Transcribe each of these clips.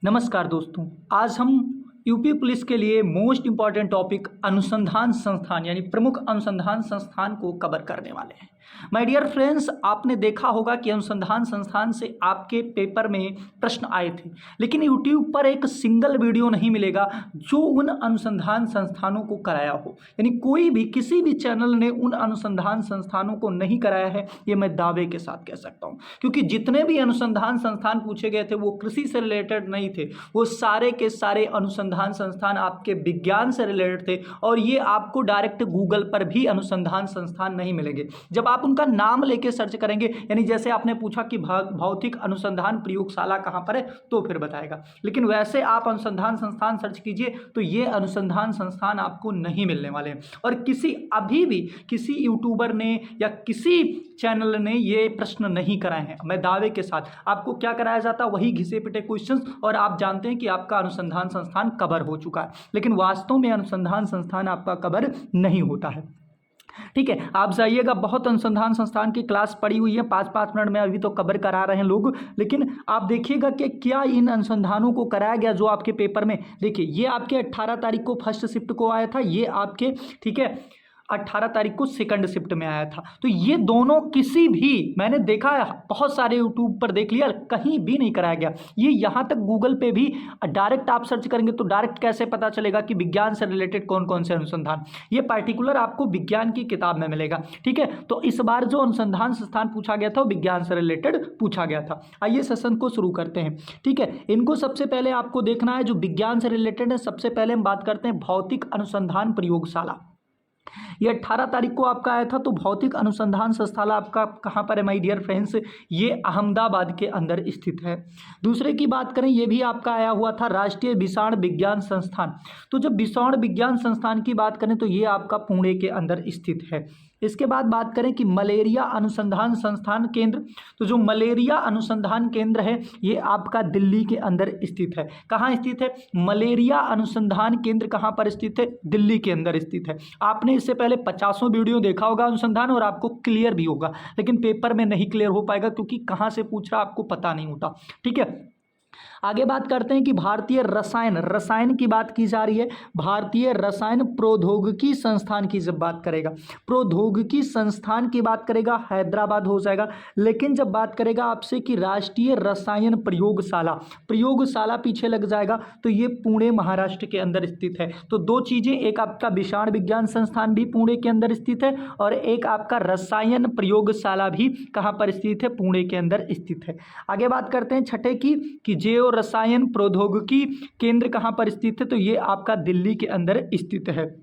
नमस्कार दोस्तों, आज हम यूपी पुलिस के लिए मोस्ट इम्पॉर्टेंट टॉपिक अनुसंधान संस्थान यानी प्रमुख अनुसंधान संस्थान को कवर करने वाले हैं। माय डियर फ्रेंड्स, आपने देखा होगा कि अनुसंधान संस्थान से आपके पेपर में प्रश्न आए थे, लेकिन यूट्यूब पर एक सिंगल वीडियो नहीं मिलेगा जो उन अनुसंधान संस्थानों को कराया हो। यानी कोई भी किसी भी चैनल ने उन अनुसंधान संस्थानों को नहीं कराया है, ये मैं दावे के साथ कह सकता हूँ, क्योंकि जितने भी अनुसंधान संस्थान पूछे गए थे वो कृषि से रिलेटेड नहीं थे। वो सारे के सारे अनुसंधान संस्थान आपके विज्ञान से रिलेटेड थे और ये आपको डायरेक्ट गूगल पर भी अनुसंधान संस्थान नहीं मिलेंगे। जब आप उनका नाम लेके सर्च करेंगे, यानी जैसे आपने पूछा कि भौतिक अनुसंधान प्रयोगशाला कहाँ पर है, तो फिर बताएगा। लेकिन वैसे आप अनुसंधान संस्थान सर्च कीजिए तो ये अनुसंधान संस्थान आपको नहीं मिलने वाले हैं। और अभी भी किसी यूट्यूबर ने या किसी चैनल ने ये प्रश्न नहीं कराए हैं। मैं दावे के साथ आपको क्या कराया जाता, वही घिसे पिटे क्वेश्चंस, और आप जानते हैं कि आपका अनुसंधान संस्थान कवर हो चुका है। लेकिन वास्तव में अनुसंधान संस्थान आपका कवर नहीं होता है। ठीक है, आप जाइएगा, बहुत अनुसंधान संस्थान की क्लास पड़ी हुई है, 5-5 मिनट में अभी तो कवर करा रहे हैं लोग। लेकिन आप देखिएगा कि क्या इन अनुसंधानों को कराया गया जो आपके पेपर में, देखिए ये आपके 18 तारीख को फर्स्ट शिफ्ट को आया था, ये आपके ठीक है 18 तारीख को सेकंड शिफ्ट में आया था। तो ये दोनों किसी भी, मैंने देखा है बहुत सारे यूट्यूब पर देख लिया, कहीं भी नहीं कराया गया। ये यहाँ तक गूगल पे भी डायरेक्ट आप सर्च करेंगे तो डायरेक्ट कैसे पता चलेगा कि विज्ञान से रिलेटेड कौन कौन से अनुसंधान, ये पर्टिकुलर आपको विज्ञान की किताब में मिलेगा। ठीक है, तो इस बार जो अनुसंधान संस्थान पूछा गया था वो विज्ञान से रिलेटेड पूछा गया था। आइए सेशन को शुरू करते हैं। ठीक है, इनको सबसे पहले आपको देखना है जो विज्ञान से रिलेटेड है। सबसे पहले हम बात करते हैं भौतिक अनुसंधान प्रयोगशाला। ये 18 तारीख को आपका आया था। तो भौतिक अनुसंधान संस्थान आपका कहाँ पर है माय डियर फ्रेंड्स, ये अहमदाबाद के अंदर स्थित है। दूसरे की बात करें, ये भी आपका आया हुआ था राष्ट्रीय विषाणु विज्ञान संस्थान। तो जब विषाणु विज्ञान संस्थान की बात करें तो ये आपका पुणे के अंदर स्थित है। इसके बाद बात करें कि मलेरिया अनुसंधान संस्थान केंद्र, तो जो मलेरिया अनुसंधान केंद्र है ये आपका दिल्ली के अंदर स्थित है। कहाँ स्थित है? मलेरिया अनुसंधान केंद्र कहाँ पर स्थित है? दिल्ली के अंदर स्थित है। आपने इससे पहले 50 वीडियो देखा होगा अनुसंधान और आपको क्लियर भी होगा, लेकिन पेपर में नहीं क्लियर हो पाएगा क्योंकि कहाँ से पूछ रहा आपको पता नहीं होता। ठीक है, आगे बात करते हैं कि भारतीय रसायन की बात की जा रही है। भारतीय रसायन प्रौद्योगिकी संस्थान की जब बात करेगा, प्रौद्योगिकी संस्थान की बात करेगा, हैदराबाद हो जाएगा। लेकिन जब बात करेगा आपसे कि राष्ट्रीय रसायन प्रयोगशाला पीछे लग जाएगा, तो ये पुणे महाराष्ट्र के अंदर स्थित है। तो दो चीजें, एक आपका विषाणु विज्ञान संस्थान भी पुणे के अंदर स्थित है और एक आपका रसायन प्रयोगशाला भी कहाँ पर स्थित है? पुणे के अंदर स्थित है। आगे बात करते हैं छठे की जैव रसायन प्रौद्योगिकी केंद्र कहां पर स्थित है? तो ये आपका दिल्ली के अंदर स्थित है।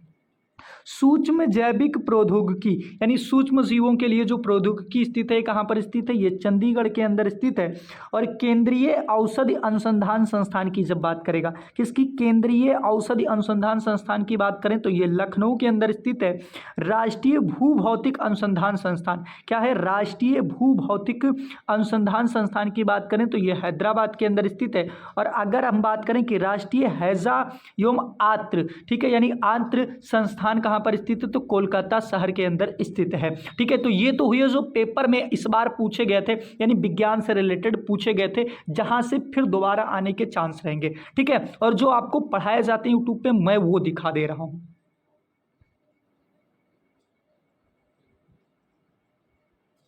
सूक्ष्म जैविक प्रौद्योगिकी यानी सूक्ष्म जीवों के लिए जो प्रौद्योगिकी स्थित है कहां पर स्थित है? ये चंडीगढ़ के अंदर स्थित है। और केंद्रीय औषधि अनुसंधान संस्थान की जब बात करेगा, किसकी? केंद्रीय औषधि अनुसंधान संस्थान की बात करें तो ये लखनऊ के अंदर स्थित है। राष्ट्रीय भूभौतिक अनुसंधान संस्थान क्या है? राष्ट्रीय भूभौतिक अनुसंधान संस्थान की बात करें तो ये हैदराबाद के अंदर स्थित है। और अगर हम बात करें कि राष्ट्रीय हैजा एवं आंत्र, ठीक है, यानी आंत्र संस्थान कहां पर स्थित है? तो कोलकाता शहर के अंदर स्थित है। ठीक है, तो ये तो हुए जो पेपर में इस बार पूछे गए थे, यानी विज्ञान से रिलेटेड पूछे गए थे, जहां से फिर दोबारा आने के चांस रहेंगे। ठीक है, और जो आपको पढ़ाए जाते हैं यूट्यूब पे मैं वो दिखा दे रहा हूं।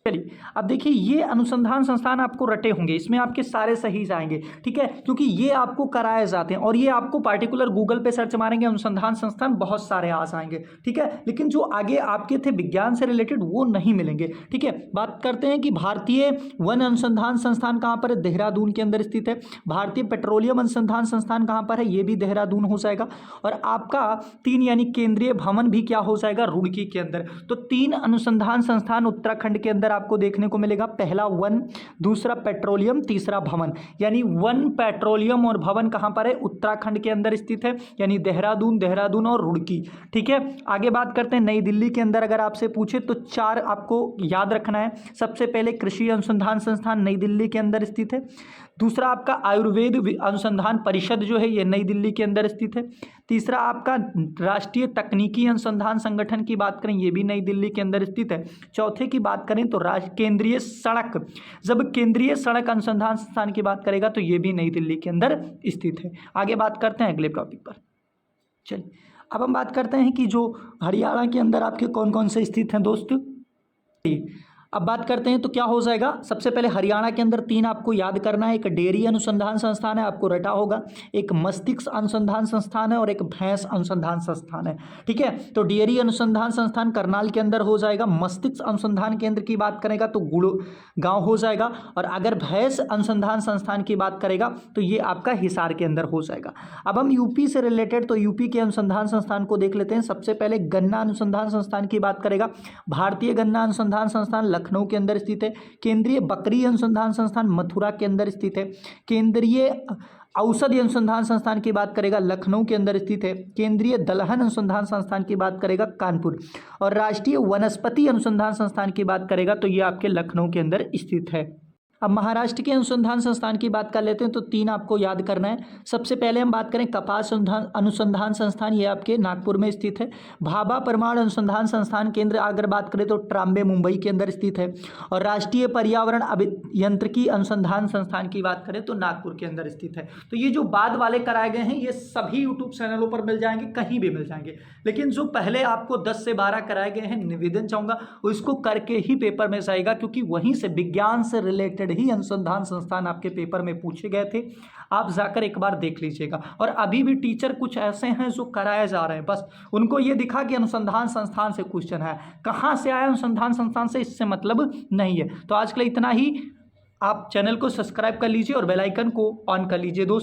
चलिए अब देखिए, ये अनुसंधान संस्थान आपको रटे होंगे, इसमें आपके सारे सही जाएंगे। ठीक है, क्योंकि ये आपको कराए जाते हैं और ये आपको पार्टिकुलर गूगल पे सर्च मारेंगे अनुसंधान संस्थान बहुत सारे आ जाएंगे। ठीक है, लेकिन जो आगे आपके थे विज्ञान से रिलेटेड वो नहीं मिलेंगे। ठीक है, बात करते हैं कि भारतीय वन अनुसंधान संस्थान कहाँ पर है? देहरादून के अंदर स्थित है। भारतीय पेट्रोलियम अनुसंधान संस्थान कहाँ पर है? ये भी देहरादून हो जाएगा। और आपका 3 यानी केंद्रीय भवन भी क्या हो जाएगा? रुड़की के अंदर। तो 3 अनुसंधान संस्थान उत्तराखंड के अंदर आपको देखने को मिलेगा। पहला वन, दूसरा पेट्रोलियम, तीसरा भवन। यानी वन, पेट्रोलियम और भवन कहां पर है? उत्तराखंड के अंदर स्थित है, यानी देहरादून और रुड़की। ठीक है, आगे बात करते हैं नई दिल्ली के अंदर अगर आपसे पूछे तो 4 आपको याद रखना है। सबसे पहले कृषि अनुसंधान संस्थान नई दिल्ली के अंदर स्थित है। दूसरा आपका आयुर्वेद अनुसंधान परिषद जो है ये नई दिल्ली के अंदर स्थित है। तीसरा आपका राष्ट्रीय तकनीकी अनुसंधान संगठन की बात करें, ये भी नई दिल्ली के अंदर स्थित है। चौथे की बात करें तो केंद्रीय सड़क, जब केंद्रीय सड़क अनुसंधान संस्थान की बात करेगा तो ये भी नई दिल्ली के अंदर स्थित है। आगे बात करते हैं अगले टॉपिक पर। चलिए अब हम बात करते हैं कि जो हरियाणा के अंदर आपके कौन कौन से स्थित हैं दोस्त। अब बात करते हैं तो क्या हो जाएगा, सबसे पहले हरियाणा के अंदर 3 आपको याद करना है। एक डेयरी अनुसंधान संस्थान है, आपको रटा होगा, एक मस्तिष्क अनुसंधान संस्थान है और एक भैंस अनुसंधान संस्थान है। ठीक है, तो डेयरी अनुसंधान संस्थान करनाल के अंदर हो जाएगा। मस्तिष्क अनुसंधान केंद्र की बात करेगा तो गुड़गांव हो जाएगा। और अगर भैंस अनुसंधान संस्थान की बात करेगा तो ये आपका हिसार के अंदर हो जाएगा। अब हम यूपी से रिलेटेड तो यूपी के अनुसंधान संस्थान को देख लेते हैं। सबसे पहले गन्ना अनुसंधान संस्थान की बात करेगा, भारतीय गन्ना अनुसंधान संस्थान लखनऊ के अंदर स्थित है। केंद्रीय बकरी अनुसंधान संस्थान मथुरा के अंदर स्थित है। केंद्रीय औषधि अनुसंधान संस्थान की बात करेगा लखनऊ के अंदर स्थित है। केंद्रीय दलहन अनुसंधान संस्थान की बात करेगा कानपुर। और राष्ट्रीय वनस्पति अनुसंधान संस्थान की बात करेगा तो ये आपके लखनऊ के अंदर स्थित है। अब महाराष्ट्र के अनुसंधान संस्थान की बात कर लेते हैं तो 3 आपको याद करना है। सबसे पहले हम बात करें कपास अनुसंधान संस्थान, ये आपके नागपुर में स्थित है। भाभा परमाणु अनुसंधान संस्थान केंद्र अगर बात करें तो ट्राम्बे मुंबई के अंदर स्थित है। और राष्ट्रीय पर्यावरण अभियांत्रिकी अनुसंधान संस्थान की बात करें तो नागपुर के अंदर स्थित है। तो ये जो बाद वाले कराए गए हैं ये सभी यूट्यूब चैनलों पर मिल जाएंगे, कहीं भी मिल जाएंगे, लेकिन जो पहले आपको 10 से 12 कराए गए हैं निवेदन चाहूँगा उसको करके ही पेपर में जाएगा, क्योंकि वहीं से विज्ञान से रिलेटेड ही अनुसंधान संस्थान आपके पेपर में पूछे गए थे। आप जाकर एक बार देख लीजिएगा। और अभी भी टीचर कुछ ऐसे हैं जो कराए जा रहे हैं, बस उनको ये दिखा कि अनुसंधान संस्थान से क्वेश्चन है, कहाँ से आया अनुसंधान संस्थान से इससे मतलब नहीं है। तो आज के लिए इतना ही। आप चैनल को सब्सक्राइब कर लीजिए और बेल आइकन को ऑन कर लीजिए दोस्तों।